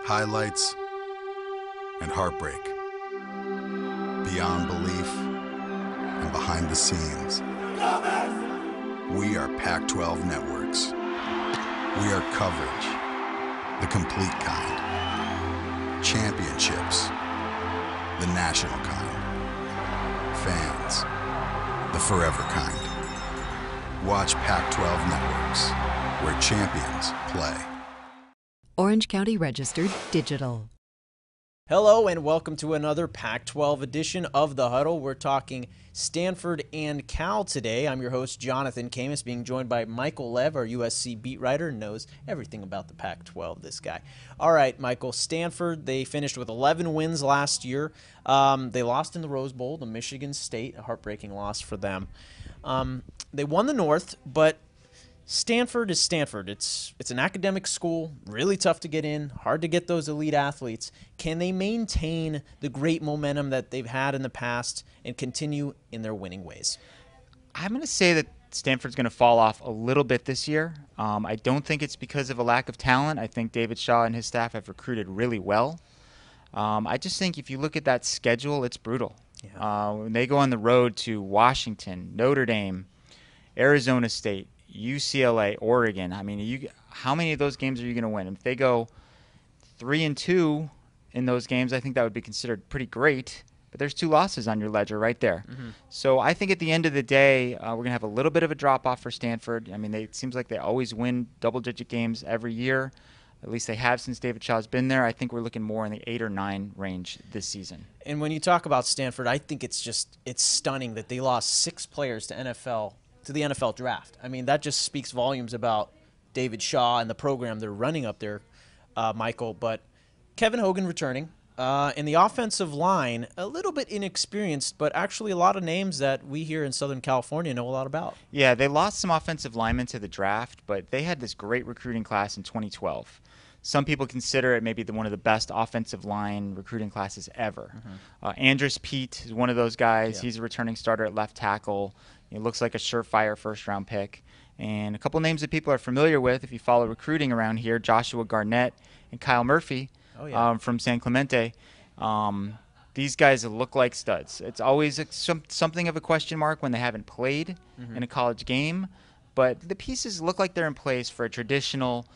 highlights, and heartbreak, beyond belief and behind the scenes. We are Pac-12 Networks. We are coverage, the complete kind. Championships, the national kind. Fans, the forever kind. Watch Pac-12 Networks, where champions play. Orange County Registered Digital. Hello and welcome to another Pac-12 edition of The Huddle. We're talking Stanford and Cal today. I'm your host, Jonathan Khamis, being joined by Michael Lev, our USC beat writer, knows everything about the Pac-12, this guy. All right, Michael, Stanford, they finished with 11 wins last year. They lost in the Rose Bowl to Michigan State, a heartbreaking loss for them. They won the North, but Stanford is Stanford. It's an academic school, really tough to get in, hard to get those elite athletes. Can they maintain the great momentum that they've had in the past and continue in their winning ways? I'm going to say that Stanford's going to fall off a little bit this year. I don't think it's because of a lack of talent. I think David Shaw and his staff have recruited really well. I just think if you look at that schedule, it's brutal. Yeah. When they go on the road to Washington, Notre Dame, Arizona State, UCLA, Oregon. I mean, how many of those games are you going to win? If they go 3-2 in those games, I think that would be considered pretty great. But there's 2 losses on your ledger right there. Mm-hmm. So I think at the end of the day, we're going to have a little bit of a drop-off for Stanford. I mean, it seems like they always win double-digit games every year. At least they have since David Shaw's been there. I think we're looking more in the 8 or 9 range this season. And when you talk about Stanford, I think it's stunning that they lost 6 players to the NFL draft. I mean, that just speaks volumes about David Shaw and the program they're running up there, Michael. But Kevin Hogan returning. In the offensive line, a little bit inexperienced, but actually a lot of names that we here in Southern California know a lot about. Yeah, they lost some offensive linemen to the draft, but they had this great recruiting class in 2012. Some people consider it maybe one of the best offensive line recruiting classes ever. Mm-hmm. Andrus Peat is one of those guys. Yeah. He's a returning starter at left tackle. He looks like a surefire first-round pick. And a couple names that people are familiar with, if you follow recruiting around here, Joshua Garnett and Kyle Murphy from San Clemente. These guys look like studs. It's always something of a question mark when they haven't played in a college game. But the pieces look like they're in place for a traditional,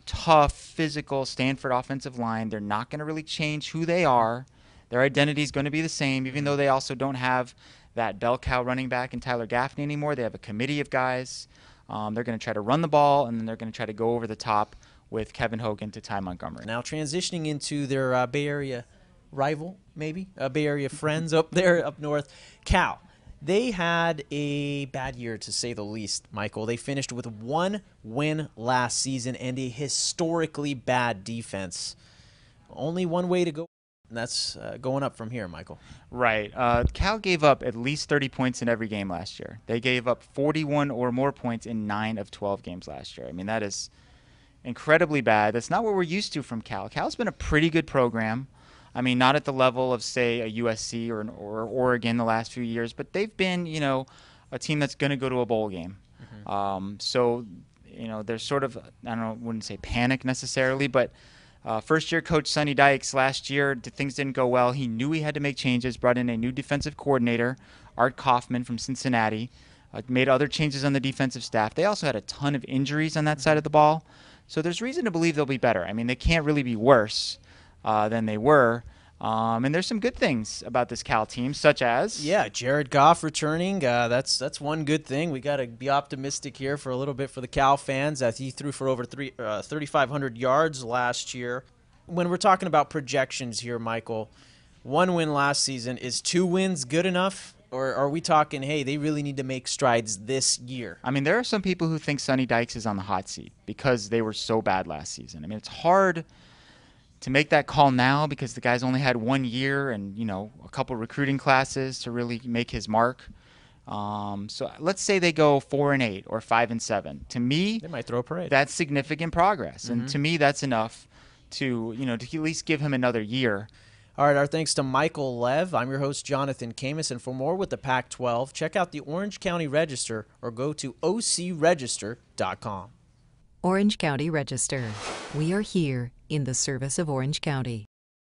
tough, physical Stanford offensive line. They're not going to really change who they are. Their identity is going to be the same, even though they also don't have that bell cow running back in Tyler Gaffney anymore. They have a committee of guys. They're going to try to run the ball, and then they're going to try to go over the top with Kevin Hogan to Ty Montgomery. Now transitioning into their Bay Area rival, maybe, Bay Area friends up there, up north, Cal. They had a bad year, to say the least, Michael. They finished with 1 win last season and a historically bad defense. Only one way to go. And that's going up from here, Michael. Right. Cal gave up at least 30 points in every game last year. They gave up 41 or more points in 9 of 12 games last year. I mean, that is incredibly bad. That's not what we're used to from Cal. Cal's been a pretty good program. I mean, not at the level of, say, a USC or Oregon the last few years, but they've been, a team that's going to go to a bowl game. Mm-hmm. So, there's sort of, wouldn't say panic necessarily, but first-year coach Sonny Dykes last year, things didn't go well. He knew he had to make changes, brought in a new defensive coordinator, Art Kaufman from Cincinnati, made other changes on the defensive staff. They also had a ton of injuries on that side of the ball. So there's reason to believe they'll be better. I mean, they can't really be worse than they were. And there's some good things about this Cal team, such as... Yeah, Jared Goff returning. That's one good thing. We got to be optimistic here for a little bit for the Cal fans, as he threw for over 3,500 yards last year. When we're talking about projections here, Michael, 1 win last season, is 2 wins good enough? Or are we talking, hey, they really need to make strides this year? I mean, there are some people who think Sonny Dykes is on the hot seat because they were so bad last season. I mean, it's hard to make that call now because the guy's only had 1 year and, a couple recruiting classes to really make his mark. So let's say they go 4-8 or 5-7. To me, they might throw a parade. That's significant progress. Mm-hmm. And to me, that's enough to at least give him another year. All right, our thanks to Michael Lev. I'm your host, Jonathan Khamis, and for more with the Pac-12, check out the Orange County Register or go to ocregister.com. Orange County Register. We are here in the service of Orange County.